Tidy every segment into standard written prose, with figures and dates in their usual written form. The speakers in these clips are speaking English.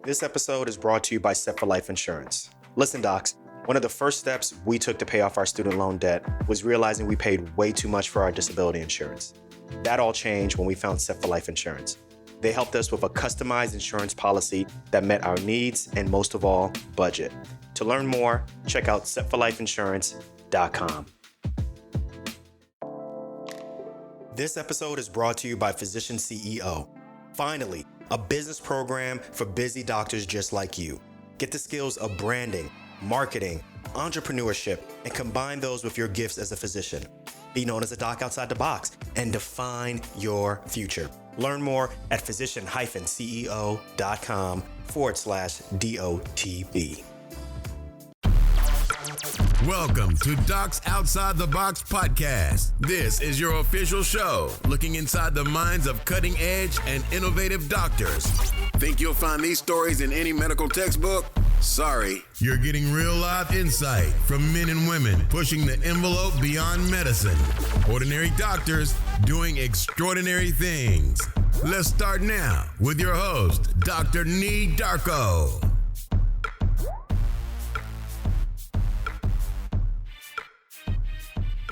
This episode is brought to you by Set for Life Insurance. Listen, docs, one of the first steps we took to pay off our student loan debt was realizing we paid way too much for our disability insurance. That all changed when we found Set for Life Insurance. They helped us with a customized insurance policy that met our needs and, most of all, budget. To learn more, check out setforlifeinsurance.com. This episode is brought to you by Physician CEO. Finally, a business program for busy doctors just like you. Get the skills of branding, marketing, entrepreneurship, and combine those with your gifts as a physician. Be known as a doc outside the box and define your future. Learn more at physician-ceo.com/DOTB. Welcome to Docs Outside the Box podcast. This is your official show, looking inside the minds of cutting-edge and innovative doctors. Think you'll find these stories in any medical textbook? Sorry. You're getting real life insight from men and women pushing the envelope beyond medicine. Ordinary doctors doing extraordinary things. Let's start now with your host, Dr. Nee Darko.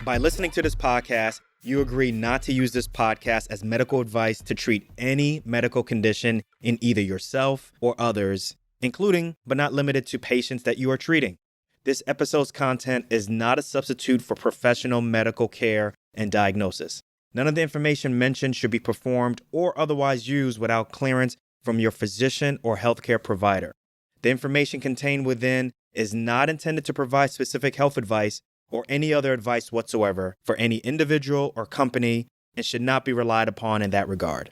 By listening to this podcast, you agree not to use this podcast as medical advice to treat any medical condition in either yourself or others, including but not limited to patients that you are treating. This episode's content is not a substitute for professional medical care and diagnosis. None of the information mentioned should be performed or otherwise used without clearance from your physician or healthcare provider. The information contained within is not intended to provide specific health advice or any other advice whatsoever for any individual or company and should not be relied upon in that regard.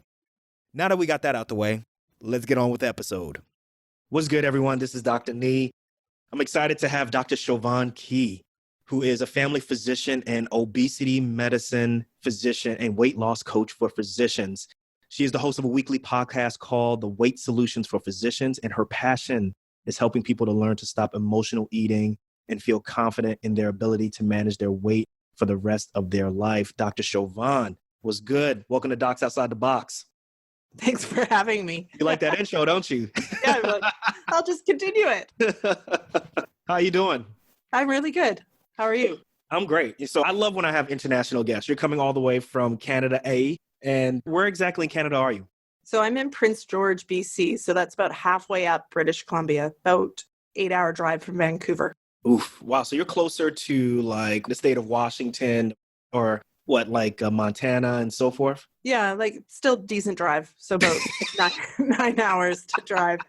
Now that we got that out the way, let's get on with the episode. What's good, everyone? This is Dr. Nee. I'm excited to have Dr. Siobahn Key, who is a family physician and obesity medicine physician and weight loss coach for physicians. She is the host of a weekly podcast called The Weight Solutions for Physicians, and her passion is helping people to learn to stop emotional eating and feel confident in their ability to manage their weight for the rest of their life. Dr. Siobhan, what's good? Welcome to Docs Outside the Box. Thanks for having me. You like that intro, don't you? Yeah, I'll just continue it. How you doing? I'm really good. How are you? I'm great. So I love when I have international guests. You're coming all the way from Canada, and where exactly in Canada are you? So I'm in Prince George, BC. So that's about halfway up British Columbia, about 8-hour drive from Vancouver. Oof. Wow. So you're closer to like the state of Washington or what, like Montana and so forth? Yeah, like still decent drive. So about 9 hours to drive.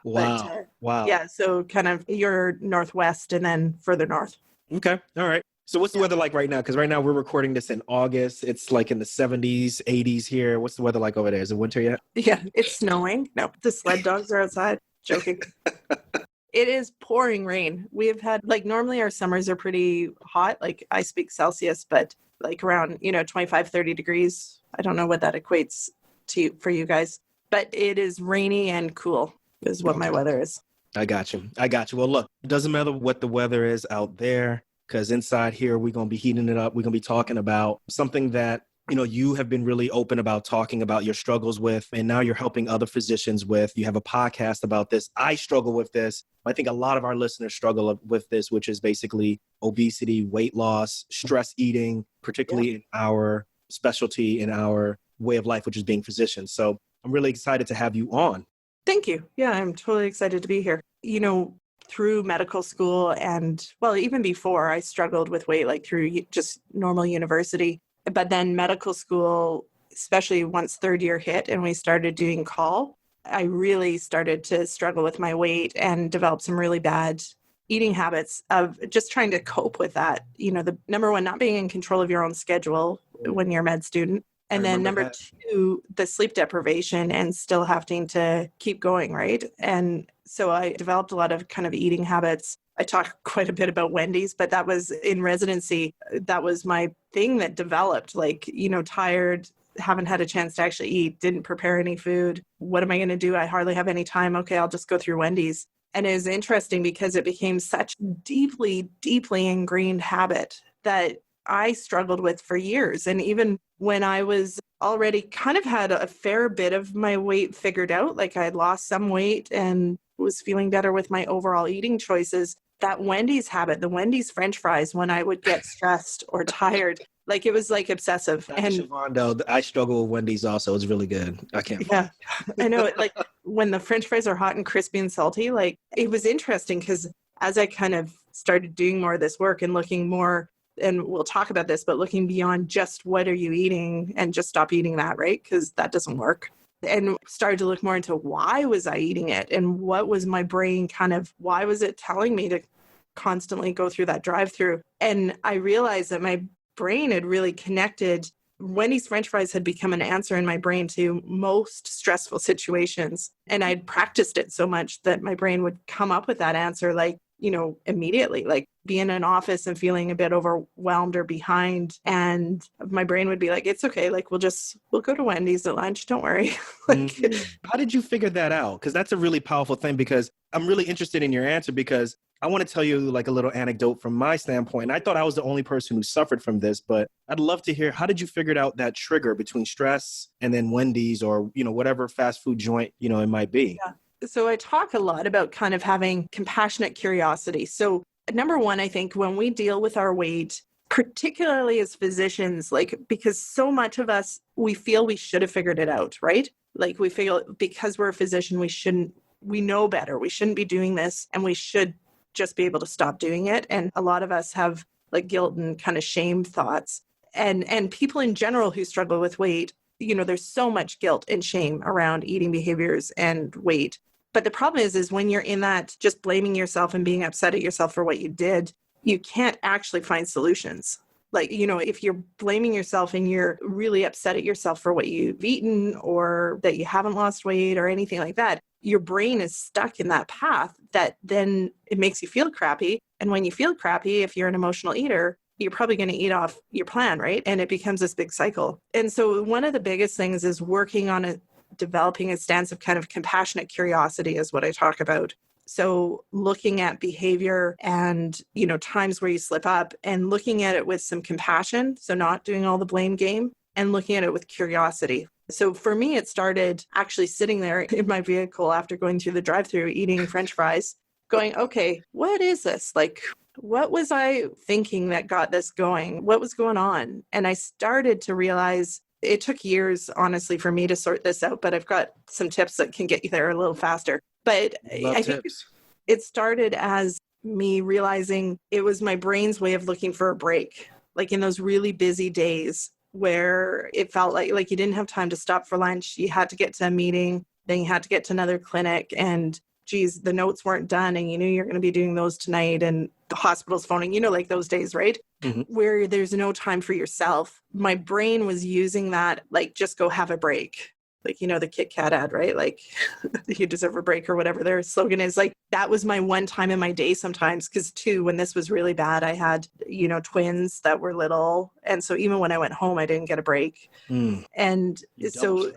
Wow. But, wow. Yeah. So kind of you're northwest and then further north. Okay. All right. So what's the weather like right now? Because right now we're recording this in August. It's like in the 70s, 80s here. What's the weather like over there? Is it winter yet? Yeah. It's snowing. No, the sled dogs are outside. Joking. It is pouring rain. We have had, like, normally our summers are pretty hot. Like, I speak Celsius, but like around, 25, 30 degrees. I don't know what that equates to for you guys, but it is rainy and cool is what my weather is. I got you. Well, look, it doesn't matter what the weather is out there, because inside here, we're going to be heating it up. We're going to be talking about something that you have been really open about talking about your struggles with, and now you're helping other physicians with. You have a podcast about this. I struggle with this. I think a lot of our listeners struggle with this, which is basically obesity, weight loss, stress eating, particularly in our specialty, in our way of life, which is being physicians. So I'm really excited to have you on. Thank you. Yeah, I'm totally excited to be here. Through medical school and, well, even before, I struggled with weight, like through just normal university. But then medical school, especially once third year hit and we started doing call, I really started to struggle with my weight and develop some really bad eating habits of just trying to cope with that. The number one, not being in control of your own schedule when you're a med student. And then number two, the sleep deprivation and still having to keep going, right? And so I developed a lot of kind of eating habits. I talk quite a bit about Wendy's, but that was in residency. That was my thing that developed, tired, haven't had a chance to actually eat, didn't prepare any food. What am I going to do? I hardly have any time. Okay, I'll just go through Wendy's. And it was interesting because it became such deeply, deeply ingrained habit that I struggled with for years. And even when I was already kind of had a fair bit of my weight figured out, like I had lost some weight and was feeling better with my overall eating choices, that Wendy's habit, the Wendy's French fries, when I would get stressed or tired, like it was like obsessive. And Siobhan, though, I struggle with Wendy's also. It's really good. I can't. yeah, I know it. Like when the French fries are hot and crispy and salty, like it was interesting because as I kind of started doing more of this work and looking more, and we'll talk about this, but looking beyond just what are you eating and just stop eating that, right? Because that doesn't work. And started to look more into why was I eating it and what was my brain kind of, why was it telling me to constantly go through that drive-through? And I realized that my brain had really connected. Wendy's French fries had become an answer in my brain to most stressful situations. And I'd practiced it so much that my brain would come up with that answer, like, immediately, like be in an office and feeling a bit overwhelmed or behind. And my brain would be like, it's okay. Like, we'll go to Wendy's at lunch. Don't worry. How did you figure that out? Because that's a really powerful thing, because I'm really interested in your answer, because I want to tell you like a little anecdote from my standpoint. I thought I was the only person who suffered from this, but I'd love to hear, how did you figure out that trigger between stress and then Wendy's or, whatever fast food joint, it might be? Yeah. So I talk a lot about kind of having compassionate curiosity. So number one, I think when we deal with our weight, particularly as physicians, like, because so much of us, we feel we should have figured it out, right? Like we feel because we're a physician, we know better. We shouldn't be doing this and we should just be able to stop doing it. And a lot of us have like guilt and kind of shame thoughts. And people in general who struggle with weight, there's so much guilt and shame around eating behaviors and weight. But the problem is when you're in that just blaming yourself and being upset at yourself for what you did, you can't actually find solutions. Like, if you're blaming yourself and you're really upset at yourself for what you've eaten or that you haven't lost weight or anything like that, your brain is stuck in that path that then it makes you feel crappy. And when you feel crappy, if you're an emotional eater, you're probably going to eat off your plan, right? And it becomes this big cycle. And so one of the biggest things is working on developing a stance of kind of compassionate curiosity is what I talk about. So looking at behavior and, times where you slip up and looking at it with some compassion. So not doing all the blame game and looking at it with curiosity. So for me, it started actually sitting there in my vehicle after going through the drive-thru, eating French fries, going, okay, what is this? Like, what was I thinking that got this going? What was going on? And I started to realize it took years, honestly, for me to sort this out, but I've got some tips that can get you there a little faster. But I think it started as me realizing it was my brain's way of looking for a break, like in those really busy days where it felt like you didn't have time to stop for lunch. You had to get to a meeting, then you had to get to another clinic, and geez, the notes weren't done and you knew you're going to be doing those tonight and the hospital's phoning, like those days, right? Mm-hmm. Where there's no time for yourself. My brain was using that, like, just go have a break. Like, the Kit Kat ad, right? Like, you deserve a break or whatever their slogan is. Like, that was my one time in my day sometimes. Because too, when this was really bad, I had, twins that were little. And so even when I went home, I didn't get a break. And so,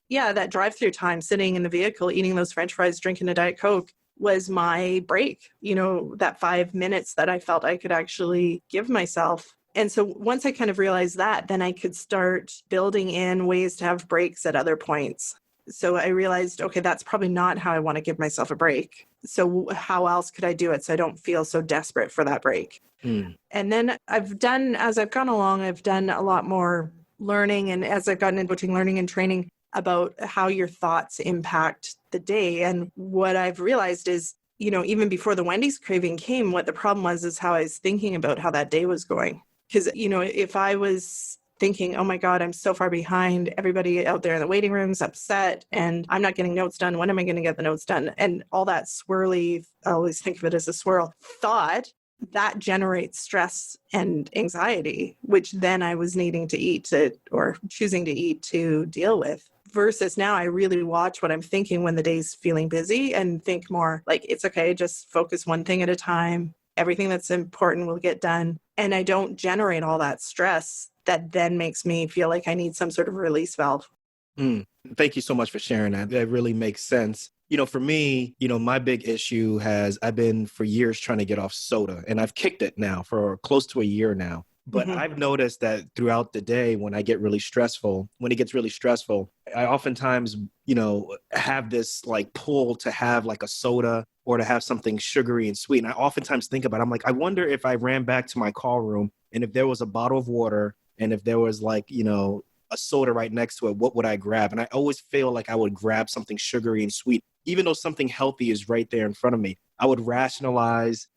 yeah, that drive-through time, sitting in the vehicle, eating those French fries, drinking a Diet Coke was my break. That 5 minutes that I felt I could actually give myself. And so once I kind of realized that, then I could start building in ways to have breaks at other points. So I realized, okay, that's probably not how I want to give myself a break. So how else could I do it so I don't feel so desperate for that break? And then as I've gone along, I've done a lot more learning. And as I've gotten into coaching, learning and training about how your thoughts impact the day. And what I've realized is, even before the Wendy's craving came, what the problem was is how I was thinking about how that day was going. Because, if I was thinking, oh my God, I'm so far behind, everybody out there in the waiting room is upset and I'm not getting notes done. When am I going to get the notes done? And all that swirly, I always think of it as a swirl thought, that generates stress and anxiety, which then I was needing to eat or choosing to eat to deal with. Versus now I really watch what I'm thinking when the day's feeling busy and think more like, it's okay, just focus one thing at a time. Everything that's important will get done. And I don't generate all that stress that then makes me feel like I need some sort of release valve. Thank you so much for sharing that. That really makes sense. For me, my big issue I've been for years trying to get off soda, and I've kicked it now for close to a year now. But I've noticed that throughout the day, when it gets really stressful, I oftentimes, have this like pull to have like a soda or to have something sugary and sweet. And I oftentimes think about it, I'm like, I wonder if I ran back to my call room and if there was a bottle of water and if there was like, a soda right next to it, what would I grab? And I always feel like I would grab something sugary and sweet, even though something healthy is right there in front of me. I would rationalize,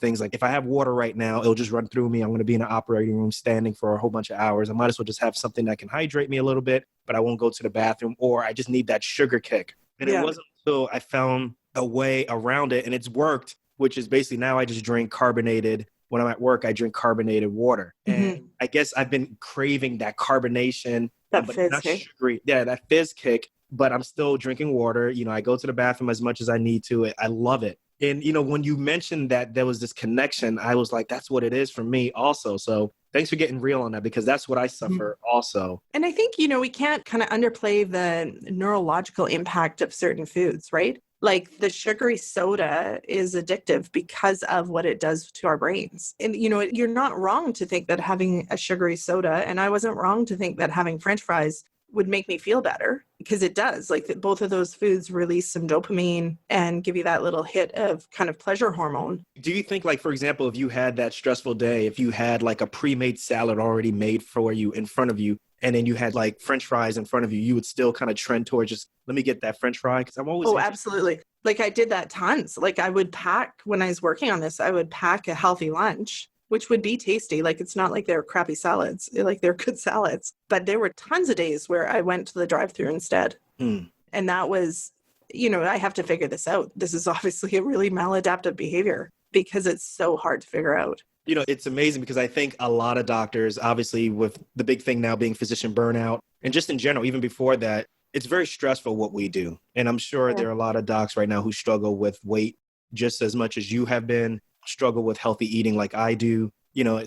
things like if I have water right now, it'll just run through me. I'm going to be in an operating room standing for a whole bunch of hours. I might as well just have something that can hydrate me a little bit, but I won't go to the bathroom, or I just need that sugar kick. And it wasn't until I found a way around it, and it's worked, which is basically now I just drink carbonated. When I'm at work, I drink carbonated water. And I guess I've been craving that carbonation, That but fizz not kick. sugary. Yeah, that fizz kick, but I'm still drinking water. I go to the bathroom as much as I need to. I love it. And, when you mentioned that there was this connection, I was like, that's what it is for me also. So thanks for getting real on that, because that's what I suffer also. And I think, we can't kind of underplay the neurological impact of certain foods, right? Like the sugary soda is addictive because of what it does to our brains. And, you're not wrong to think that having a sugary soda, and I wasn't wrong to think that having French fries would make me feel better, because it does. Like both of those foods release some dopamine and give you that little hit of kind of pleasure hormone. Do you think, like, for example, if you had that stressful day, if you had like a pre-made salad already made for you in front of you, and then you had like French fries in front of you, you would still kind of trend towards just, let me get that French fry? Because I'm always absolutely. Like I did that tons. Like I would pack, when I was working on this, I would pack a healthy lunch, which would be tasty. Like it's not like they're crappy salads, like they're good salads. But there were tons of days where I went to the drive-thru instead. And that was, I have to figure this out. This is obviously a really maladaptive behavior because it's so hard to figure out. It's amazing because I think a lot of doctors, obviously with the big thing now being physician burnout, and just in general, even before that, it's very stressful what we do. And I'm sure there are a lot of docs right now who struggle with weight just as much as you have been, struggle with healthy eating like I do.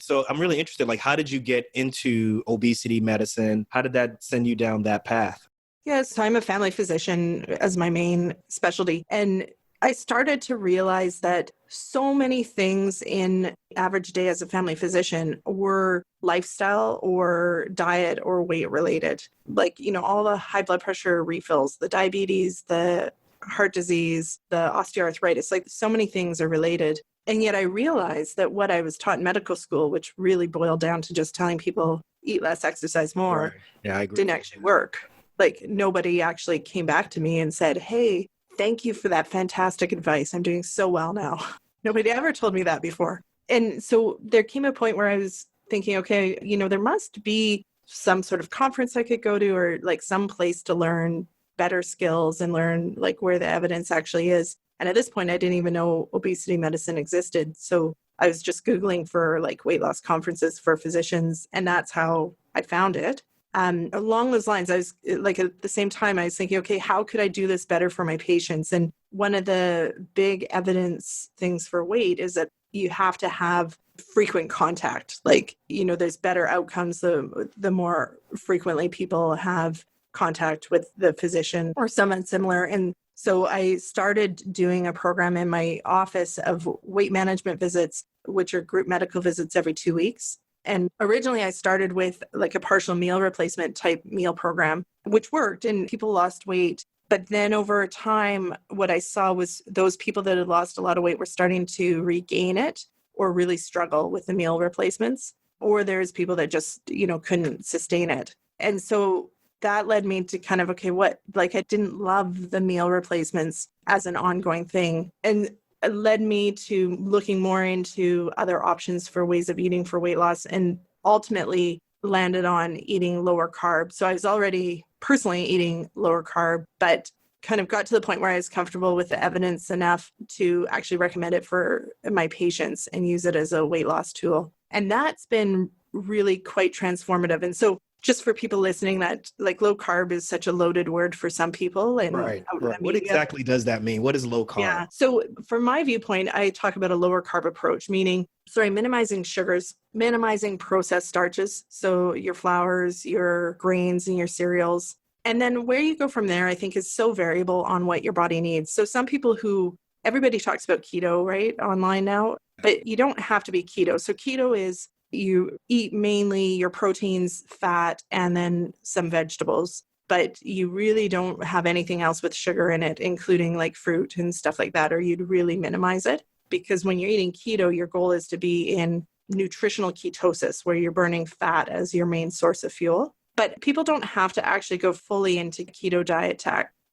So I'm really interested, like, how did you get into obesity medicine? How did that send you down that path? Yes, I'm a family physician as my main specialty. And I started to realize that so many things in average day as a family physician were lifestyle or diet or weight related. Like, all the high blood pressure refills, the diabetes, the heart disease, the osteoarthritis, like so many things are related. And yet I realized that what I was taught in medical school, which really boiled down to just telling people eat less, exercise more, Right. Yeah, I agree. didn't actually work. Like nobody actually came back to me and said, hey, thank you for that fantastic advice. I'm doing so well now. Nobody ever told me that before. And so there came a point where I was thinking, okay, there must be some sort of conference I could go to, or like some place to learn better skills and learn like where the evidence actually is. And at this point, I didn't even know obesity medicine existed. So I was just Googling for like weight loss conferences for physicians. And that's how I found it. Along those lines, I was like, at the same time, I was thinking, okay, how could I do this better for my patients? And one of the big evidence things for weight is that you have to have frequent contact. Like, there's better outcomes the more frequently people have contact with the physician or someone similar. And so I started doing a program in my office of weight management visits, which are group medical visits every 2 weeks. And originally I started with like a partial meal replacement type meal program, which worked and people lost weight. But then over time, what I saw was those people that had lost a lot of weight were starting to regain it or really struggle with the meal replacements. Or there's people that just, couldn't sustain it. And so that led me to kind of, okay, I didn't love the meal replacements as an ongoing thing. And it led me to looking more into other options for ways of eating for weight loss, and ultimately landed on eating lower carb. So I was already personally eating lower carb, but kind of got to the point where I was comfortable with the evidence enough to actually recommend it for my patients and use it as a weight loss tool. And that's been really quite transformative. And so just for people listening, that like low carb is such a loaded word for some people. And Right. What exactly does that mean? What is low carb? Yeah. So from my viewpoint, I talk about a lower carb approach, meaning, minimizing sugars, minimizing processed starches. So your flours, your grains, and your cereals. And then where you go from there, I think is so variable on what your body needs. So some people everybody talks about keto, right? Online now, but you don't have to be keto. So keto is You eat mainly your proteins, fat, and then some vegetables, but you really don't have anything else with sugar in it, including like fruit and stuff like that, or you'd really minimize it. Because when you're eating keto, your goal is to be in nutritional ketosis, where you're burning fat as your main source of fuel. But people don't have to actually go fully into keto diet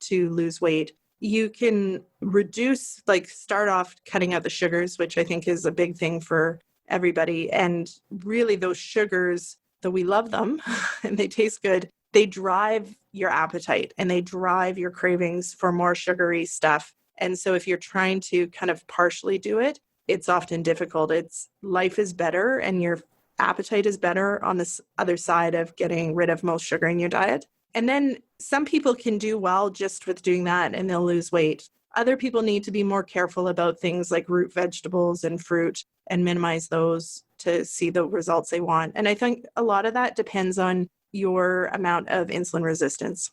to lose weight. You can reduce, like start off cutting out the sugars, which I think is a big thing for everybody. And really those sugars, though we love them and they taste good, they drive your appetite and they drive your cravings for more sugary stuff. And so if you're trying to kind of partially do it, it's often difficult. Life is better and your appetite is better on this other side of getting rid of most sugar in your diet. And then some people can do well just with doing that and they'll lose weight. Other people need to be more careful about things like root vegetables and fruit and minimize those to see the results they want. And I think a lot of that depends on your amount of insulin resistance.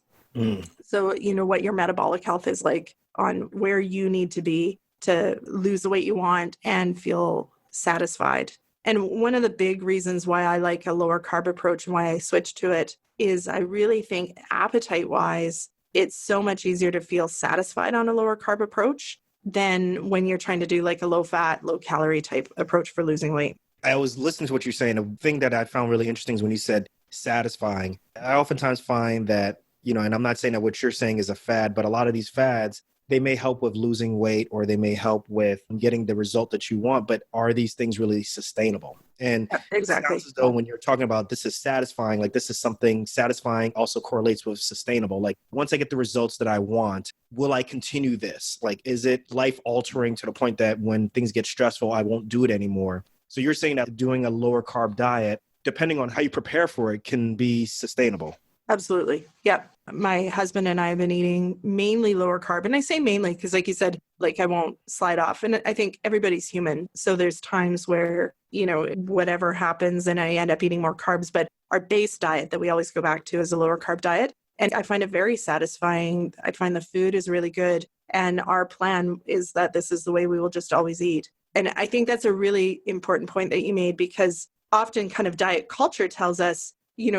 So, what your metabolic health is like, on where you need to be to lose the weight you want and feel satisfied. And one of the big reasons why I like a lower carb approach and why I switched to it is I really think appetite wise, it's so much easier to feel satisfied on a lower carb approach than when you're trying to do like a low fat, low calorie type approach for losing weight. I was listening to what you're saying. The thing that I found really interesting is when you said satisfying. I oftentimes find that, and I'm not saying that what you're saying is a fad, but a lot of these fads, they may help with losing weight or they may help with getting the result that you want, but are these things really sustainable? And exactly. It sounds as though when you're talking about this is satisfying, like this is something satisfying also correlates with sustainable. Like once I get the results that I want, will I continue this? Like, is it life altering to the point that when things get stressful, I won't do it anymore? So you're saying that doing a lower carb diet, depending on how you prepare for it, can be sustainable. Absolutely. Yep. My husband and I have been eating mainly lower carb. And I say mainly because, like you said, like I won't slide off. And I think everybody's human. So there's times where, whatever happens and I end up eating more carbs. But our base diet that we always go back to is a lower carb diet. And I find it very satisfying. I find the food is really good. And our plan is that this is the way we will just always eat. And I think that's a really important point that you made, because often kind of diet culture tells us,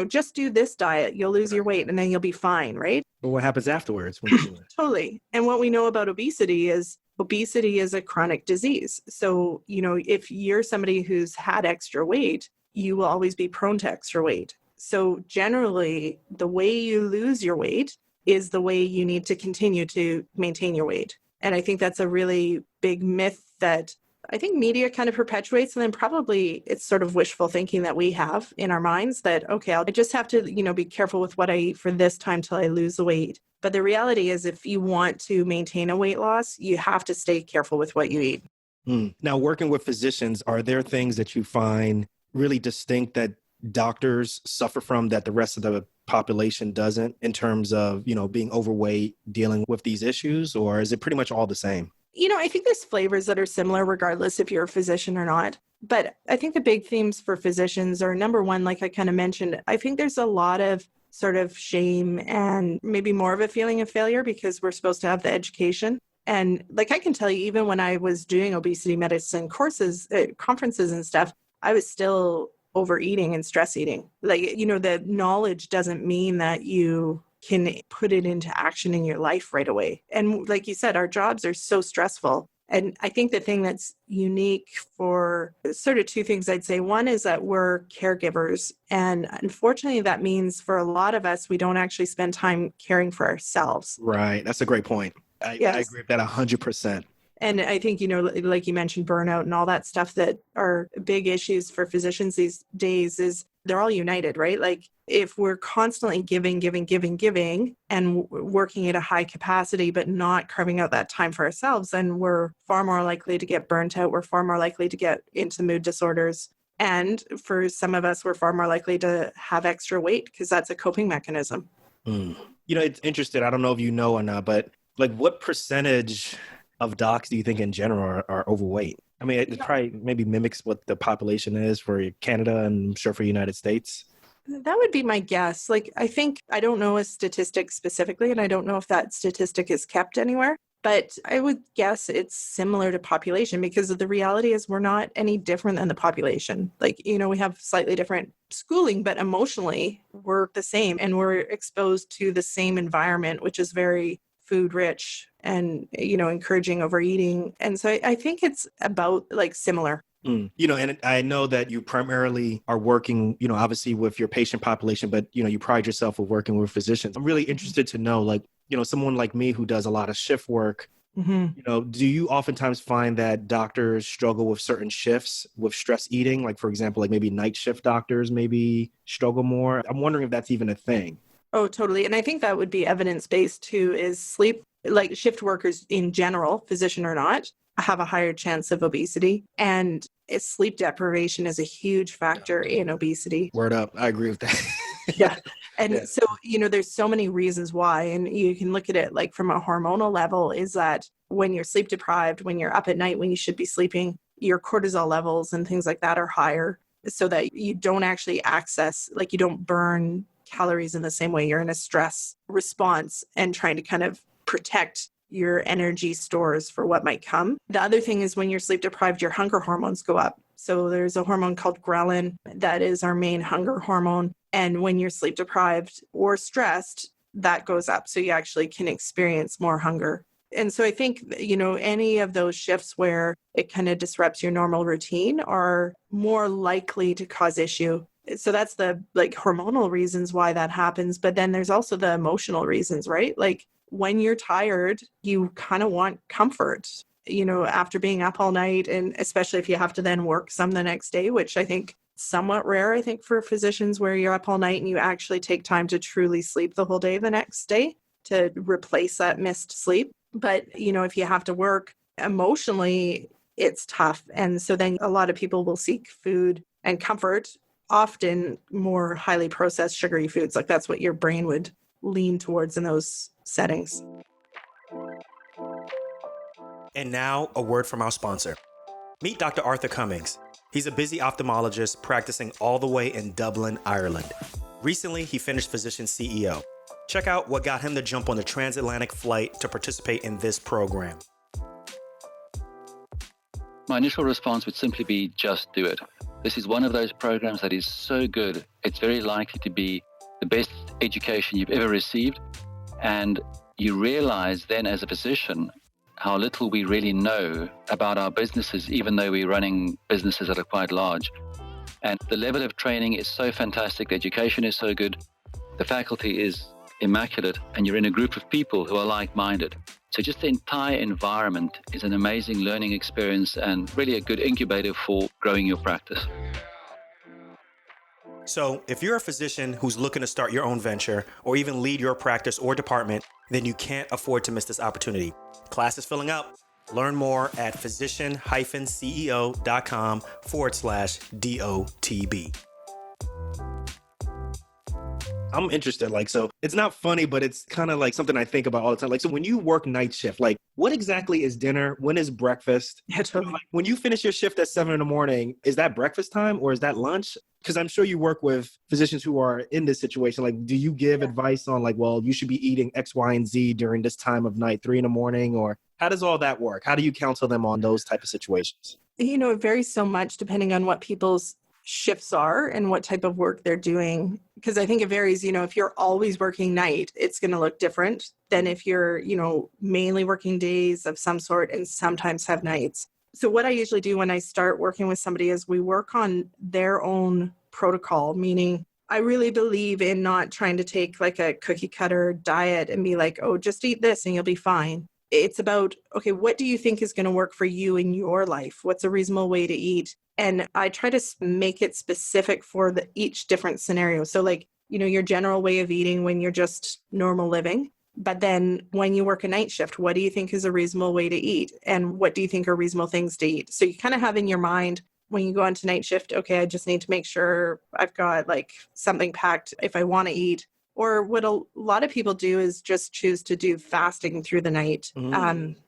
just do this diet, you'll lose your weight and then you'll be fine, right? But what happens afterwards when you do it? Totally. And what we know about obesity is a chronic disease. So, if you're somebody who's had extra weight, you will always be prone to extra weight. So generally, the way you lose your weight is the way you need to continue to maintain your weight. And I think that's a really big myth that I think media kind of perpetuates, and then probably it's sort of wishful thinking that we have in our minds that, okay, I just have to, be careful with what I eat for this time till I lose the weight. But the reality is if you want to maintain a weight loss, you have to stay careful with what you eat. Now, working with physicians, are there things that you find really distinct that doctors suffer from that the rest of the population doesn't, in terms of, being overweight, dealing with these issues, or is it pretty much all the same? I think there's flavors that are similar regardless if you're a physician or not. But I think the big themes for physicians are, number one, like I kind of mentioned, I think there's a lot of sort of shame and maybe more of a feeling of failure because we're supposed to have the education. And like I can tell you, even when I was doing obesity medicine courses, conferences and stuff, I was still overeating and stress eating. Like, the knowledge doesn't mean that you can put it into action in your life right away. And like you said, our jobs are so stressful. And I think the thing that's unique for sort of two things I'd say. One is that we're caregivers. And unfortunately, that means for a lot of us, we don't actually spend time caring for ourselves. Right. That's a great point. I agree with that 100%. And I think, like you mentioned, burnout and all that stuff that are big issues for physicians these days is they're all united, right? Like if we're constantly giving and working at a high capacity, but not carving out that time for ourselves, then we're far more likely to get burnt out. We're far more likely to get into mood disorders. And for some of us, we're far more likely to have extra weight because that's a coping mechanism. It's interesting. I don't know if you know or not, but like what percentage of docs do you think in general are overweight? I mean, it probably maybe mimics what the population is for Canada and I'm sure for the United States. That would be my guess. Like, I don't know a statistic specifically, and I don't know if that statistic is kept anywhere, But I would guess it's similar to population, because the reality is we're not any different than the population. Like, we have slightly different schooling, but emotionally we're the same, and we're exposed to the same environment, which is very food rich and, encouraging overeating. And so I think it's about like similar. And I know that you primarily are working, obviously with your patient population, but, you pride yourself with working with physicians. I'm really interested to know, like, someone like me who does a lot of shift work, do you oftentimes find that doctors struggle with certain shifts with stress eating? Like, for example, like maybe night shift doctors maybe struggle more. I'm wondering if that's even a thing. Oh, totally. And I think that would be evidence-based too, is sleep, like shift workers in general, physician or not, have a higher chance of obesity. And sleep deprivation is a huge factor in obesity. Word up. I agree with that. Yeah. And so, there's so many reasons why, and you can look at it like from a hormonal level, is that when you're sleep deprived, when you're up at night, when you should be sleeping, your cortisol levels and things like that are higher, so that you don't actually access, like you don't burn calories in the same way. You're in a stress response and trying to kind of protect your energy stores for what might come. The other thing is when you're sleep deprived, your hunger hormones go up. So there's a hormone called ghrelin that is our main hunger hormone. And when you're sleep deprived or stressed, that goes up. So you actually can experience more hunger. And so I think, any of those shifts where it kind of disrupts your normal routine are more likely to cause issue. So that's the hormonal reasons why that happens. But then there's also the emotional reasons, right? Like when you're tired, you kind of want comfort, after being up all night, and especially if you have to then work some the next day, which I think somewhat rare, I think, for physicians, where you're up all night and you actually take time to truly sleep the whole day the next day to replace that missed sleep. But, if you have to work emotionally, it's tough. And so then a lot of people will seek food and comfort, often more highly processed sugary foods. Like that's what your brain would lean towards in those settings. And now a word from our sponsor. Meet Dr. Arthur Cummings. He's a busy ophthalmologist practicing all the way in Dublin, Ireland. Recently, he finished Physician CEO. Check out what got him the jump on the transatlantic flight to participate in this program. My initial response would simply be just do it. This is one of those programs that is so good, it's very likely to be the best education you've ever received. And you realize then as a physician how little we really know about our businesses, even though we're running businesses that are quite large. And the level of training is so fantastic, the education is so good, the faculty is immaculate, and you're in a group of people who are like-minded. So just the entire environment is an amazing learning experience and really a good incubator for growing your practice. So if you're a physician who's looking to start your own venture or even lead your practice or department, then you can't afford to miss this opportunity. Class is filling up. Learn more at physician-ceo.com/DOTB. I'm interested. So it's not funny, but it's kind of like something I think about all the time. So when you work night shift, what exactly is dinner? When is breakfast? Yeah, totally. When you finish your shift at 7 a.m, is that breakfast time or is that lunch? Because I'm sure you work with physicians who are in this situation. Do you give advice on you should be eating X, Y, and Z during this time of night, 3 a.m, or how does all that work? How do you counsel them on those type of situations? It varies so much depending on what people's shifts are and what type of work they're doing. Because I think it varies, if you're always working night, it's going to look different than if you're, mainly working days of some sort and sometimes have nights. So what I usually do when I start working with somebody is we work on their own protocol, meaning I really believe in not trying to take a cookie cutter diet and be like, oh, just eat this and you'll be fine. It's about, okay, what do you think is going to work for you in your life? What's a reasonable way to eat? And I try to make it specific for each different scenario. So your general way of eating when you're just normal living. But then when you work a night shift, what do you think is a reasonable way to eat? And what do you think are reasonable things to eat? So you kind of have in your mind when you go on to night shift, okay, I just need to make sure I've got something packed if I want to eat. Or what a lot of people do is just choose to do fasting through the night,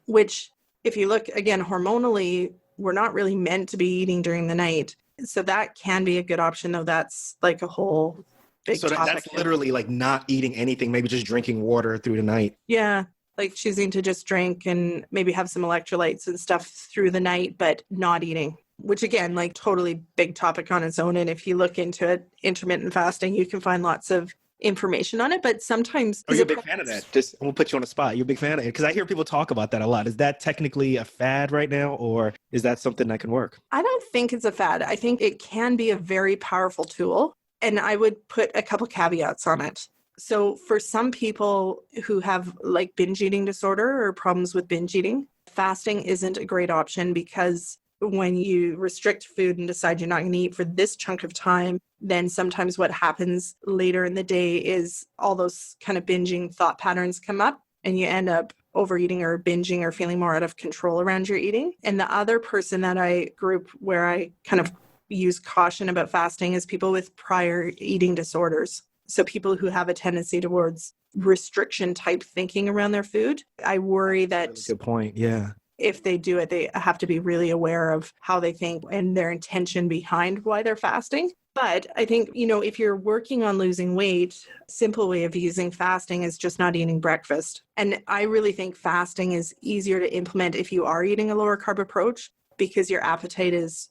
which if you look, again, hormonally, we're not really meant to be eating during the night. So that can be a good option, though. That's a whole big topic. That's literally not eating anything, maybe just drinking water through the night. Yeah. like choosing to just drink and maybe have some electrolytes and stuff through the night, but not eating, which again, like totally big topic on its own. And if you look into it, intermittent fasting, you can find lots of information on it, but sometimes... Are you a big fan of that? Just, I'm gonna put you on the spot. You're a big fan of it? Because I hear people talk about that a lot. Is that technically a fad right now, or is that something that can work? I don't think it's a fad. I think it can be a very powerful tool. And I would put a couple caveats on it. So for some people who have like binge eating disorder or problems with binge eating, fasting isn't a great option because when you restrict food and decide you're not going to eat for this chunk of time, then sometimes what happens later in the day is all those kind of binging thought patterns come up and you end up overeating or binging or feeling more out of control around your eating. And the other person that I group where I kind of use caution about fasting is people with prior eating disorders. So people who have a tendency towards restriction type thinking around their food. I worry that... Really good point. Yeah. If they do it, they have to be really aware of how they think and their intention behind why they're fasting. But I think, if you're working on losing weight, a simple way of using fasting is just not eating breakfast. And I really think fasting is easier to implement if you are eating a lower carb approach because your appetite is,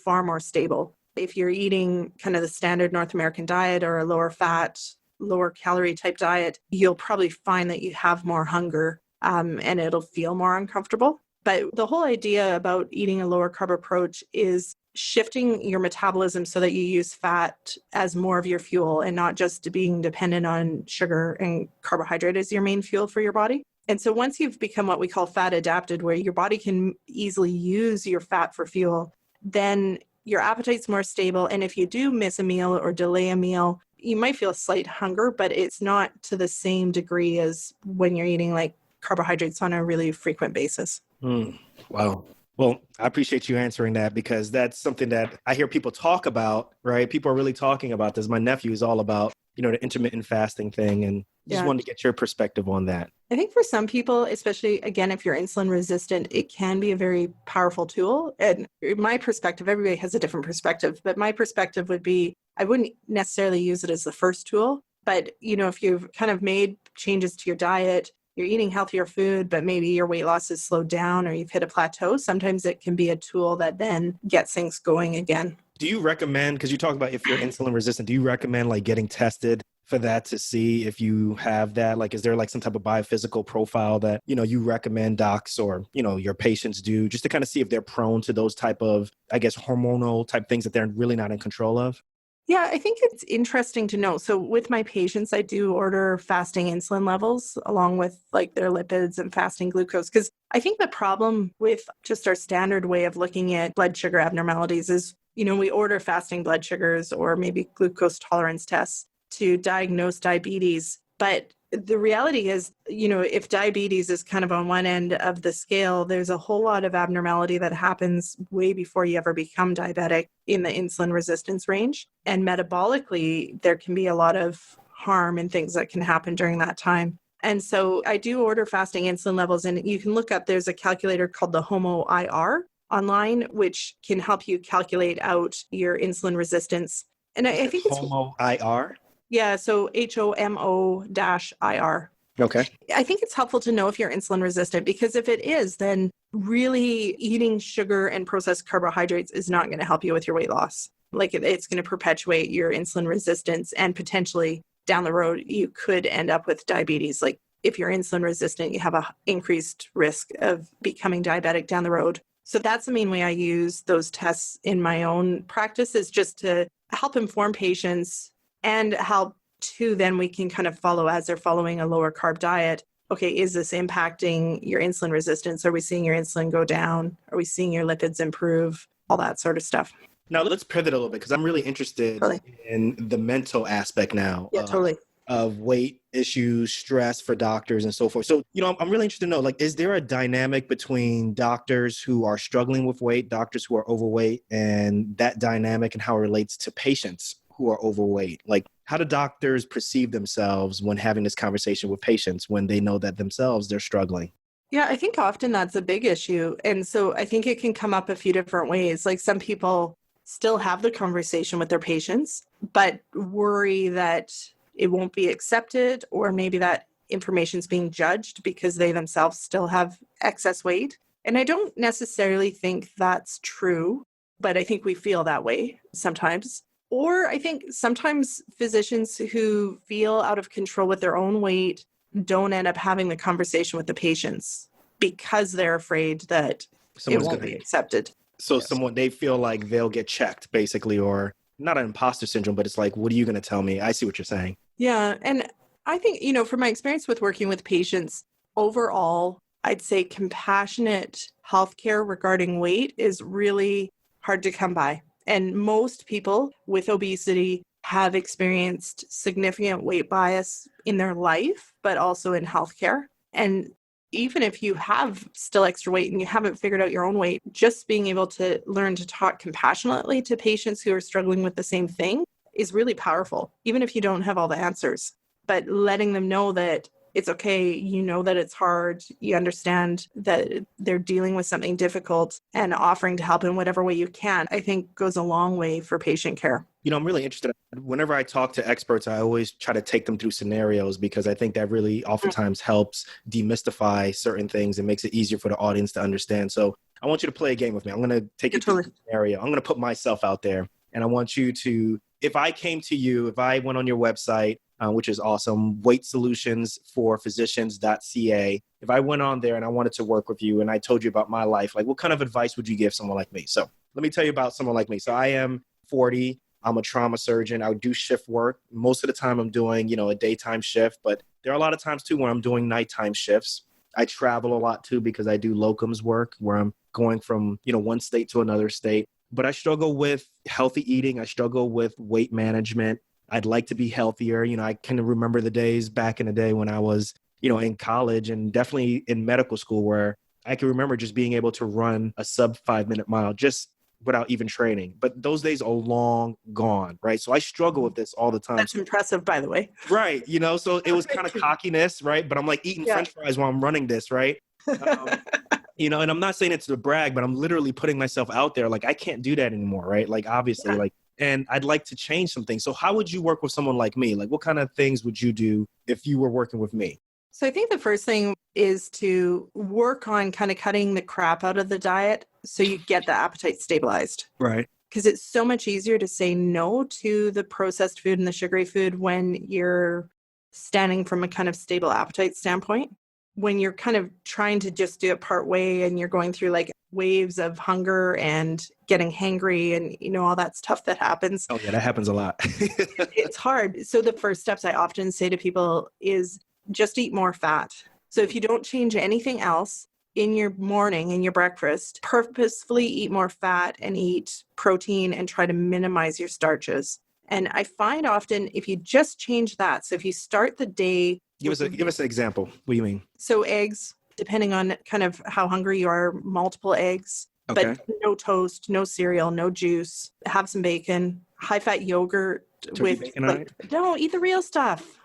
far more stable. If you're eating kind of the standard North American diet or a lower fat, lower calorie type diet, you'll probably find that you have more hunger and it'll feel more uncomfortable. But the whole idea about eating a lower carb approach is shifting your metabolism so that you use fat as more of your fuel and not just being dependent on sugar and carbohydrate as your main fuel for your body. And so once you've become what we call fat adapted, where your body can easily use your fat for fuel, then your appetite's more stable. And if you do miss a meal or delay a meal, you might feel a slight hunger, but it's not to the same degree as when you're eating like carbohydrates on a really frequent basis. Wow. Well, I appreciate you answering that because that's something that I hear people talk about, right? People are really talking about this. My nephew is all about, the intermittent fasting thing, and just wanted to get your perspective on that. I think for some people, especially, again, if you're insulin resistant, it can be a very powerful tool. And my perspective, everybody has a different perspective, but my perspective would be, I wouldn't necessarily use it as the first tool. But, if you've kind of made changes to your diet, you're eating healthier food, but maybe your weight loss has slowed down or you've hit a plateau, sometimes it can be a tool that then gets things going again. Do you recommend, because you talk about if you're insulin resistant, do you recommend like getting tested for that to see if you have that? Like, is there like some type of biophysical profile that, you recommend docs or, your patients do just to kind of see if they're prone to those type of, I guess, hormonal type things that they're really not in control of? Yeah, I think it's interesting to know. So with my patients, I do order fasting insulin levels along with like their lipids and fasting glucose. Because I think the problem with just our standard way of looking at blood sugar abnormalities is, we order fasting blood sugars or maybe glucose tolerance tests to diagnose diabetes. But the reality is, if diabetes is kind of on one end of the scale, there's a whole lot of abnormality that happens way before you ever become diabetic in the insulin resistance range. And metabolically, there can be a lot of harm and things that can happen during that time. And so I do order fasting insulin levels, and you can look up, there's a calculator called the HOMO IR online, which can help you calculate out your insulin resistance. And I think it's HOMO IR? Yeah, so HOMO-IR. Okay. I think it's helpful to know if you're insulin resistant, because if it is, then really eating sugar and processed carbohydrates is not going to help you with your weight loss. Like it's going to perpetuate your insulin resistance, and potentially down the road, you could end up with diabetes. Like if you're insulin resistant, you have an increased risk of becoming diabetic down the road. So that's the main way I use those tests in my own practice, is just to help inform patients and help too, then we can kind of follow as they're following a lower carb diet. Okay, is this impacting your insulin resistance? Are we seeing your insulin go down? Are we seeing your lipids improve? All that sort of stuff. Now let's pivot a little bit because I'm really interested in the mental aspect now. Yeah, totally. Of weight issues, stress for doctors and so forth. So, I'm really interested to know, like, is there a dynamic between doctors who are struggling with weight, doctors who are overweight, and that dynamic and how it relates to patients who are overweight? Like, how do doctors perceive themselves when having this conversation with patients when they know that themselves they're struggling? Yeah, I think often that's a big issue. And so I think it can come up a few different ways. Like some people still have the conversation with their patients, but worry that it won't be accepted, or maybe that information's being judged because they themselves still have excess weight. And I don't necessarily think that's true, but I think we feel that way sometimes. Or I think sometimes physicians who feel out of control with their own weight don't end up having the conversation with the patients because they're afraid that Someone's it won't gonna be accepted. So Yes. someone, they feel like they'll get checked basically, or not an imposter syndrome, but it's like, what are you going to tell me? I see what you're saying. Yeah. And I think, from my experience with working with patients, overall, I'd say compassionate healthcare regarding weight is really hard to come by. And most people with obesity have experienced significant weight bias in their life, but also in healthcare. And even if you have still extra weight and you haven't figured out your own weight, just being able to learn to talk compassionately to patients who are struggling with the same thing is really powerful, even if you don't have all the answers. But letting them know that it's okay, that it's hard, you understand that they're dealing with something difficult, and offering to help in whatever way you can, I think goes a long way for patient care. I'm really interested. Whenever I talk to experts, I always try to take them through scenarios because I think that really oftentimes helps demystify certain things and makes it easier for the audience to understand. So I want you to play a game with me. I'm going to take you through a scenario. I'm going to put myself out there, and I want you to, if I came to you, if I went on your website, which is awesome, weightsolutions4physicians.ca. If I went on there and I wanted to work with you and I told you about my life, like what kind of advice would you give someone like me? So let me tell you about someone like me. So I am 40. I'm a trauma surgeon. I do shift work. Most of the time I'm doing, a daytime shift, but there are a lot of times too when I'm doing nighttime shifts. I travel a lot too because I do locums work where I'm going from, one state to another state. But I struggle with healthy eating. I struggle with weight management. I'd like to be healthier. I can remember the days back in the day when I was, in college and definitely in medical school where I can remember just being able to run a sub 5-minute mile just without even training. But those days are long gone, right? So I struggle with this all the time. That's impressive, by the way. Right. So it was kind of cockiness, right? But I'm like eating French fries while I'm running this, right? And I'm not saying it to brag, but I'm literally putting myself out there. Like I can't do that anymore, right? Like obviously, and I'd like to change some things. So how would you work with someone like me? Like what kind of things would you do if you were working with me? So I think the first thing is to work on kind of cutting the crap out of the diet so you get the appetite stabilized. Right. Because it's so much easier to say no to the processed food and the sugary food when you're standing from a kind of stable appetite standpoint. When you're kind of trying to just do it part way and you're going through like waves of hunger and getting hangry and, all that stuff that happens. Oh yeah, that happens a lot. It's hard. So the first steps I often say to people is just eat more fat. So if you don't change anything else in your morning, in your breakfast, purposefully eat more fat and eat protein and try to minimize your starches. And I find often if you just change that, so if you start the day... Give us an example. What do you mean? So eggs, depending on kind of how hungry you are, multiple eggs, okay. But no toast, no cereal, no juice, have some bacon, high-fat yogurt. Turkey bacon, right? No, eat the real stuff,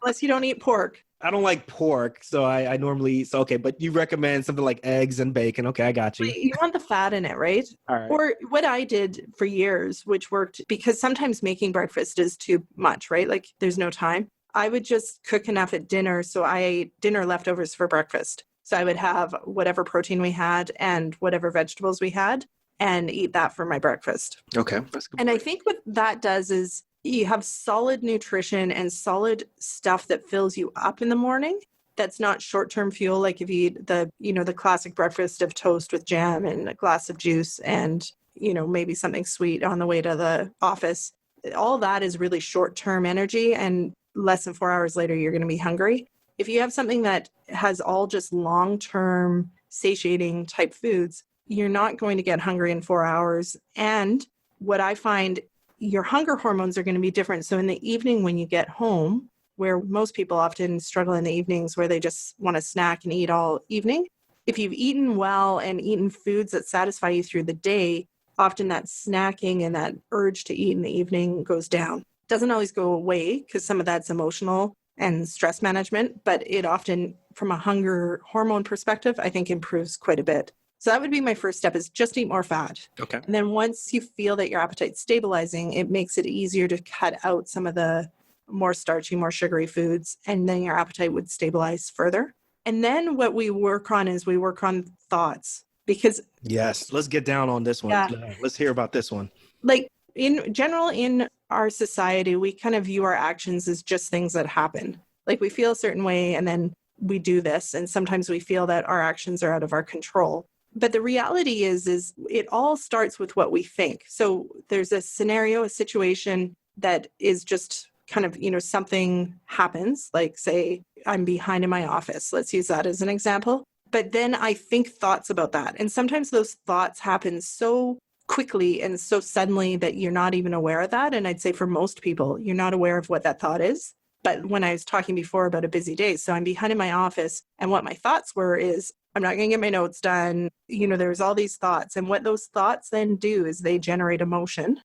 unless you don't eat pork. I don't like pork, so I normally eat. So, okay, but you recommend something like eggs and bacon. Okay, I got you. You want the fat in it, right? All right. Or what I did for years, which worked, because sometimes making breakfast is too much, right? Like there's no time. I would just cook enough at dinner. So I ate dinner leftovers for breakfast. So I would have whatever protein we had and whatever vegetables we had and eat that for my breakfast. Okay. That's good. And I think what that does is you have solid nutrition and solid stuff that fills you up in the morning. That's not short-term fuel. Like if you eat the classic breakfast of toast with jam and a glass of juice and, maybe something sweet on the way to the office. All that is really short-term energy, and less than 4 hours later, you're going to be hungry. If you have something that has all just long-term satiating type foods, you're not going to get hungry in 4 hours. And what I find, your hunger hormones are going to be different. So in the evening when you get home, where most people often struggle in the evenings where they just want to snack and eat all evening, if you've eaten well and eaten foods that satisfy you through the day, often that snacking and that urge to eat in the evening goes down. Doesn't always go away because some of that's emotional and stress management, but it often, from a hunger hormone perspective, I think improves quite a bit. So that would be my first step, is just eat more fat. Okay. And then once you feel that your appetite's stabilizing, it makes it easier to cut out some of the more starchy, more sugary foods, and then your appetite would stabilize further. And then what we work on is we work on thoughts because Yes, let's get down on this one. yeah, Let's hear about this one. like in general, in our society, we kind of view our actions as just things that happen. Like we feel a certain way and then we do this. And sometimes we feel that our actions are out of our control. But the reality is it all starts with what we think. So there's a scenario, a situation that is just kind of, something happens, like say I'm behind in my office. Let's use that as an example. But then I think thoughts about that. And sometimes those thoughts happen so quickly and so suddenly that you're not even aware of that. And I'd say for most people, you're not aware of what that thought is. But when I was talking before about a busy day, so I'm behind in my office and what my thoughts were is, I'm not going to get my notes done. There's all these thoughts. And what those thoughts then do is they generate emotion.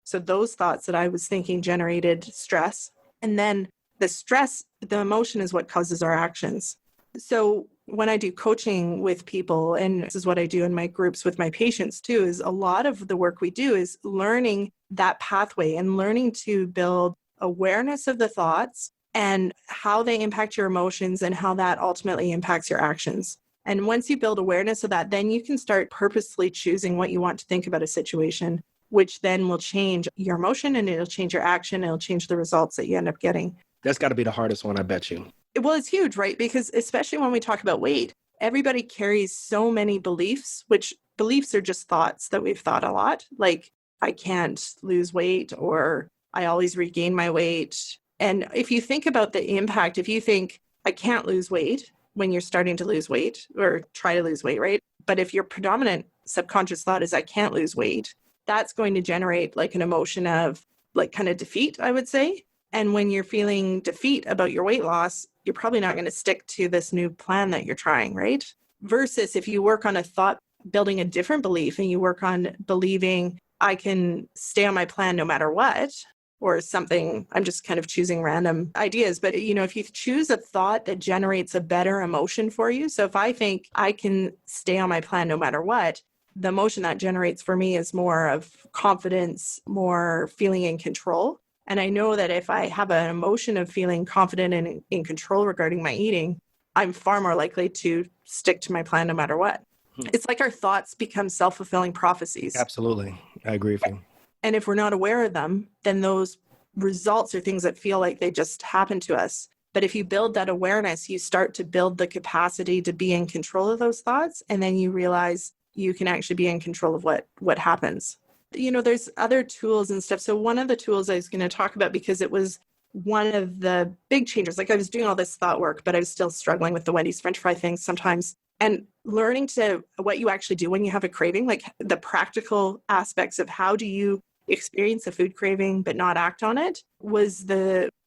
So those thoughts that I was thinking generated stress. And then the stress, the emotion is what causes our actions. So when I do coaching with people, and this is what I do in my groups with my patients too, is a lot of the work we do is learning that pathway and learning to build awareness of the thoughts and how they impact your emotions and how that ultimately impacts your actions. And once you build awareness of that, then you can start purposely choosing what you want to think about a situation, which then will change your emotion and it'll change your action. It'll change the results that you end up getting. That's got to be the hardest one, I bet you. Well, it's huge, right? Because especially when we talk about weight, everybody carries so many beliefs, which beliefs are just thoughts that we've thought a lot. Like, I can't lose weight, or I always regain my weight. And if you think about the impact, if you think I can't lose weight when you're starting to lose weight or try to lose weight, right? But if your predominant subconscious thought is I can't lose weight, that's going to generate like an emotion of like kind of defeat, I would say. And when you're feeling defeat about your weight loss, you're probably not going to stick to this new plan that you're trying, right? Versus if you work on a thought, building a different belief, and you work on believing I can stay on my plan no matter what, or something, I'm just kind of choosing random ideas. But, if you choose a thought that generates a better emotion for you. So if I think I can stay on my plan no matter what, the emotion that generates for me is more of confidence, more feeling in control. And I know that if I have an emotion of feeling confident and in control regarding my eating, I'm far more likely to stick to my plan no matter what. It's like our thoughts become self-fulfilling prophecies. Absolutely. I agree with you. And if we're not aware of them, then those results are things that feel like they just happen to us. But if you build that awareness, you start to build the capacity to be in control of those thoughts. And then you realize you can actually be in control of what happens. There's other tools and stuff. So one of the tools I was going to talk about, because it was one of the big changes, like I was doing all this thought work, but I was still struggling with the Wendy's French fry thing sometimes. And learning to what you actually do when you have a craving, like the practical aspects of how do you experience a food craving but not act on it, was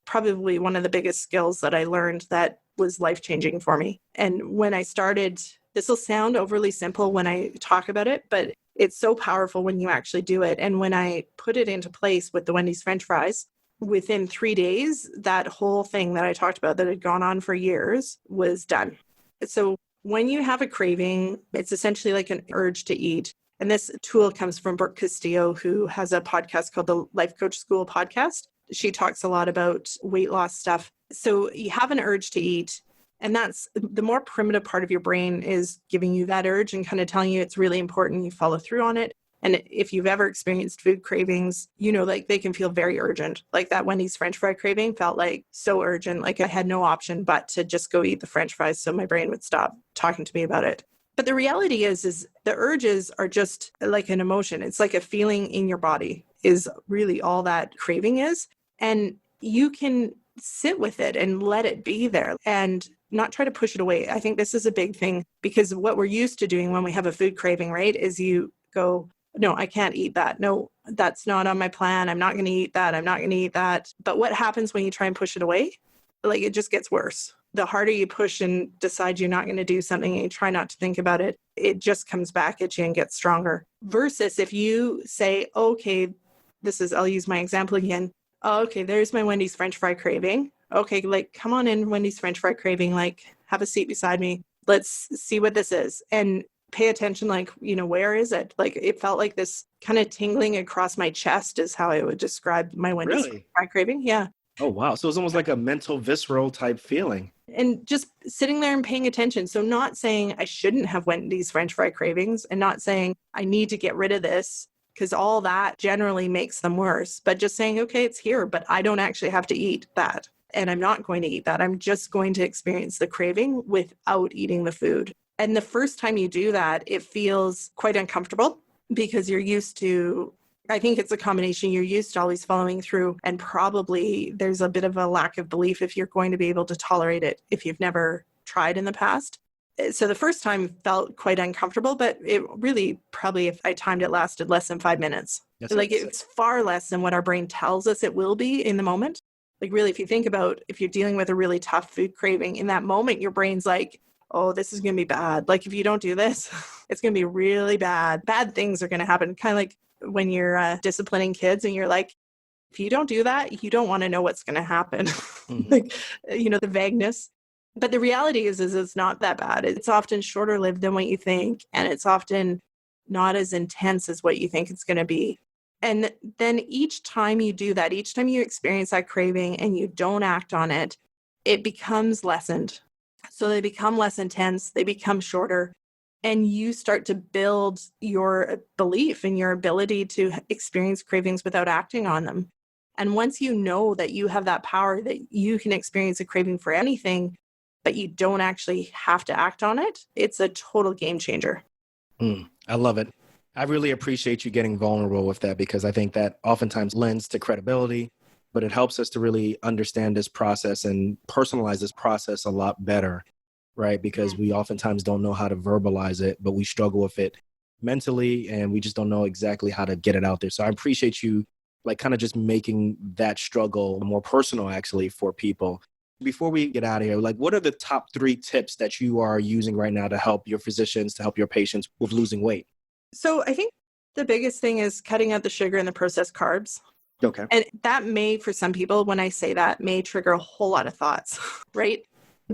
probably one of the biggest skills that I learned that was life-changing for me. And when I started, this will sound overly simple when I talk about it, but it's so powerful when you actually do it. And when I put it into place with the Wendy's French fries, within 3 days, that whole thing that I talked about that had gone on for years was done. So when you have a craving, it's essentially like an urge to eat. And this tool comes from Brooke Castillo, who has a podcast called the Life Coach School podcast. She talks a lot about weight loss stuff. So you have an urge to eat, and that's the more primitive part of your brain is giving you that urge and kind of telling you it's really important you follow through on it. And if you've ever experienced food cravings, like they can feel very urgent. Like that Wendy's French fry craving felt like so urgent. Like I had no option but to just go eat the French fries so my brain would stop talking to me about it. But the reality is the urges are just like an emotion. It's like a feeling in your body is really all that craving is. And you can sit with it and let it be there and not try to push it away. I think this is a big thing, because what we're used to doing when we have a food craving, right, is you go, no, I can't eat that. No, that's not on my plan. I'm not going to eat that. I'm not going to eat that. But what happens when you try and push it away? Like it just gets worse. The harder you push and decide you're not going to do something and you try not to think about it, it just comes back at you and gets stronger. Versus if you say, okay, I'll use my example again. Oh, okay, there's my Wendy's French fry craving. Okay, like come on in, Wendy's French fry craving, like have a seat beside me. Let's see what this is. And pay attention, like, where is it? Like it felt like this kind of tingling across my chest is how I would describe my Wendy's French fry craving. Yeah. Oh, wow. So it's almost like a mental, visceral type feeling. And just sitting there and paying attention. So not saying I shouldn't have Wendy's French fry cravings, and not saying I need to get rid of this, because all that generally makes them worse, but just saying, okay, it's here, but I don't actually have to eat that. And I'm not going to eat that. I'm just going to experience the craving without eating the food. And the first time you do that, it feels quite uncomfortable because you're used to, I think it's a combination. You're used to always following through, and probably there's a bit of a lack of belief if you're going to be able to tolerate it if you've never tried in the past. So the first time felt quite uncomfortable, but it really probably, if I timed it, lasted less than 5 minutes. It's far less than what our brain tells us it will be in the moment. Like really, if you think about, if you're dealing with a really tough food craving, in that moment, your brain's like, oh, this is going to be bad. Like if you don't do this, it's going to be really bad. Bad things are going to happen. Kind of like when you're disciplining kids and you're like, if you don't do that, you don't want to know what's going to happen. Like, the vagueness. But the reality is it's not that bad. It's often shorter lived than what you think. And it's often not as intense as what you think it's going to be. And then each time you do that, each time you experience that craving and you don't act on it, it becomes lessened. So they become less intense, they become shorter, and you start to build your belief in your ability to experience cravings without acting on them. And once you know that you have that power, that you can experience a craving for anything, but you don't actually have to act on it, it's a total game changer. I love it. I really appreciate you getting vulnerable with that, because I think that oftentimes lends to credibility, but it helps us to really understand this process and personalize this process a lot better, right? Because we oftentimes don't know how to verbalize it, but we struggle with it mentally and we just don't know exactly how to get it out there. So I appreciate you kind of just making that struggle more personal actually for people. Before we get out of here, what are the top 3 tips that you are using right now to help your physicians, to help your patients with losing weight? So I think the biggest thing is cutting out the sugar and the processed carbs. Okay. And that may, for some people, when I say that, may trigger a whole lot of thoughts, right?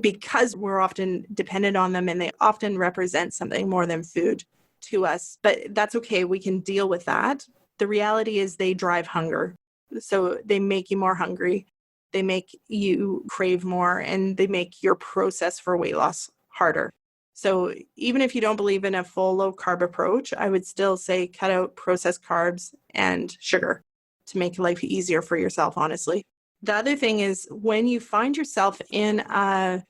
Because we're often dependent on them and they often represent something more than food to us. But that's okay. We can deal with that. The reality is they drive hunger. So they make you more hungry. They make you crave more, and they make your process for weight loss harder. So even if you don't believe in a full low carb approach, I would still say cut out processed carbs and sugar to make life easier for yourself, honestly. The other thing is when you find yourself in a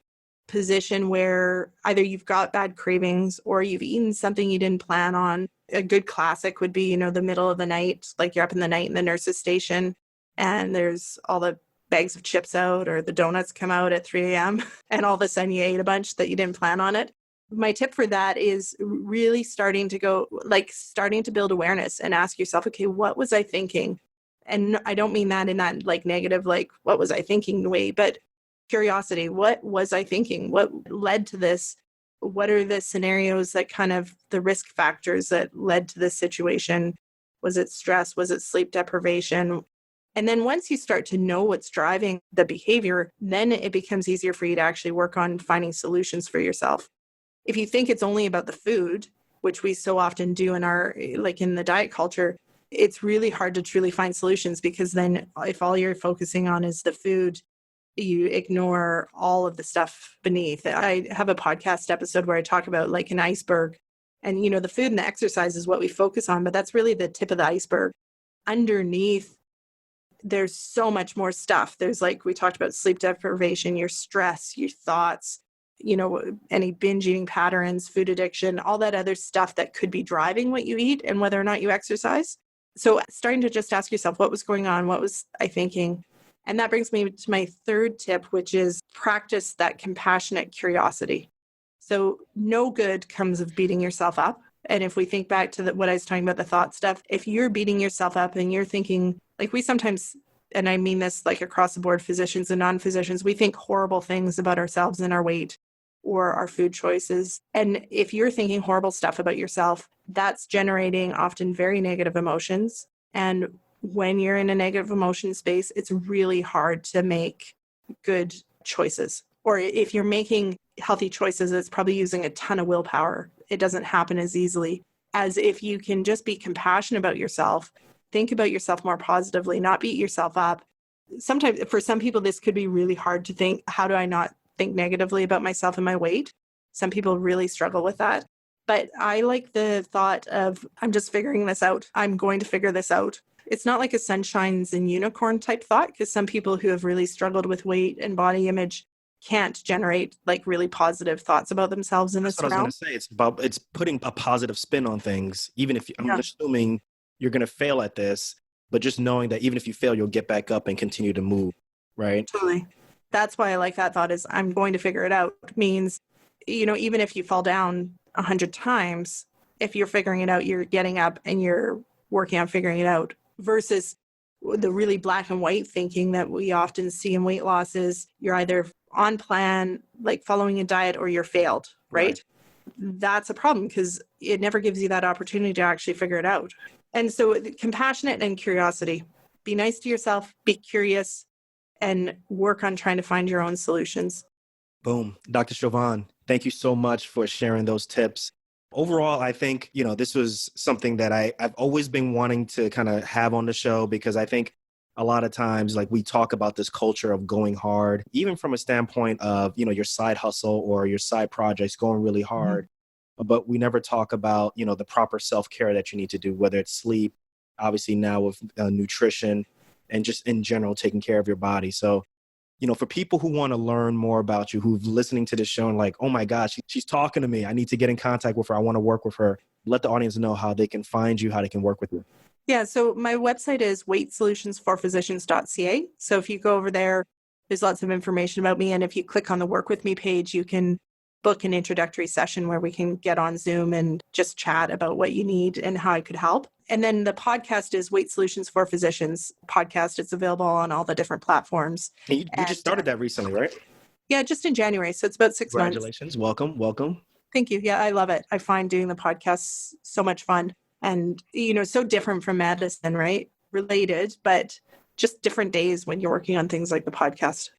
position where either you've got bad cravings or you've eaten something you didn't plan on, a good classic would be, the middle of the night, like you're up in the night in the nurse's station and there's all the bags of chips out or the donuts come out at 3 a.m. and all of a sudden you ate a bunch that you didn't plan on it. My tip for that is really starting to build awareness and ask yourself, okay, what was I thinking? And I don't mean that in that negative, what was I thinking way, but curiosity. What was I thinking? What led to this? What are the scenarios that kind of the risk factors that led to this situation? Was it stress? Was it sleep deprivation? And then once you start to know what's driving the behavior, then it becomes easier for you to actually work on finding solutions for yourself. If you think it's only about the food, which we so often do in our, in the diet culture, it's really hard to truly find solutions, because then if all you're focusing on is the food, you ignore all of the stuff beneath. I have a podcast episode where I talk about an iceberg, and the food and the exercise is what we focus on, but that's really the tip of the iceberg. Underneath, there's so much more stuff. There's we talked about sleep deprivation, your stress, your thoughts, any binge eating patterns, food addiction, all that other stuff that could be driving what you eat and whether or not you exercise. So starting to just ask yourself, what was going on? What was I thinking? And that brings me to my 3rd tip, which is practice that compassionate curiosity. So no good comes of beating yourself up. And if we think back to what I was talking about, the thought stuff, if you're beating yourself up and you're thinking, we sometimes, and I mean this across the board, physicians and non-physicians, we think horrible things about ourselves and our weight or our food choices. And if you're thinking horrible stuff about yourself, that's generating often very negative emotions. And when you're in a negative emotion space, it's really hard to make good choices. Or if you're making healthy choices, it's probably using a ton of willpower. It doesn't happen as easily as if you can just be compassionate about yourself, think about yourself more positively, not beat yourself up, sometimes for some people, this could be really hard to think, how do I not think negatively about myself and my weight? Some people really struggle with that. But I like the thought of, I'm just figuring this out. I'm going to figure this out. It's not like a sunshines and unicorn type thought, because some people who have really struggled with weight and body image can't generate like really positive thoughts about themselves in this realm. That's what I was going to say. It's putting a positive spin on things. Even if I'm assuming you're going to fail at this, but just knowing that even if you fail, you'll get back up and continue to move, right? Totally. That's why I like that thought, is I'm going to figure it out. Means, even if you fall down 100 times, if you're figuring it out, you're getting up and you're working on figuring it out, versus the really black and white thinking that we often see in weight loss is you're either on plan, like following a diet, or you're failed, right? That's a problem, because it never gives you that opportunity to actually figure it out. And so compassionate and curiosity. Be nice to yourself, be curious, and work on trying to find your own solutions. Boom. Dr. Siobhan, thank you so much for sharing those tips. Overall, I think, this was something that I've always been wanting to kind of have on the show, because I think a lot of times, like, we talk about this culture of going hard, even from a standpoint of, your side hustle or your side projects going really hard. Mm-hmm. But we never talk about, the proper self-care that you need to do, whether it's sleep, obviously now with nutrition, and just in general, taking care of your body. So, for people who want to learn more about you, who've listening to this show and like, oh my gosh, she's talking to me, I need to get in contact with her, I want to work with her, let the audience know how they can find you, how they can work with you. Yeah, so my website is weightsolutionsforphysicians.ca. So if you go over there, there's lots of information about me. And if you click on the Work With Me page, you can book an introductory session where we can get on Zoom and just chat about what you need and how I could help. And then the podcast is Weight Solutions for Physicians podcast. It's available on all the different platforms. And you just started that recently, right? Yeah, just in January. So it's about 6 months. Congratulations. Welcome. Thank you. Yeah, I love it. I find doing the podcast so much fun. And, so different from medicine, right? Related, but just different days when you're working on things like the podcast.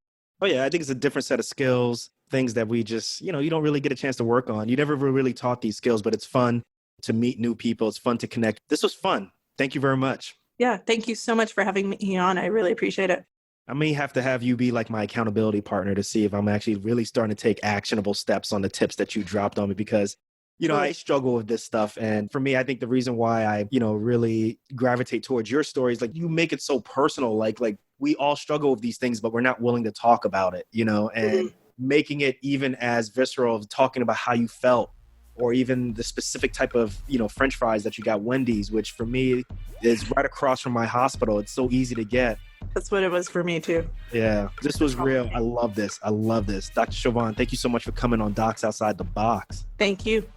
Oh, yeah. I think it's a different set of skills, things that we just, you don't really get a chance to work on. You never really taught these skills, but it's fun to meet new people. It's fun to connect. This was fun. Thank you very much. Yeah. Thank you so much for having me on. I really appreciate it. I may have to have you be like my accountability partner to see if I'm actually really starting to take actionable steps on the tips that you dropped on me, because I struggle with this stuff. And for me, I think the reason why I, really gravitate towards your stories, like, you make it so personal, like we all struggle with these things, but we're not willing to talk about it, and making it even as visceral of talking about how you felt, or even the specific type of, French fries that you got Wendy's, which for me is right across from my hospital. It's so easy to get. That's what it was for me too. Yeah, this was real. I love this. Dr. Siobhan, thank you so much for coming on Docs Outside the Box. Thank you.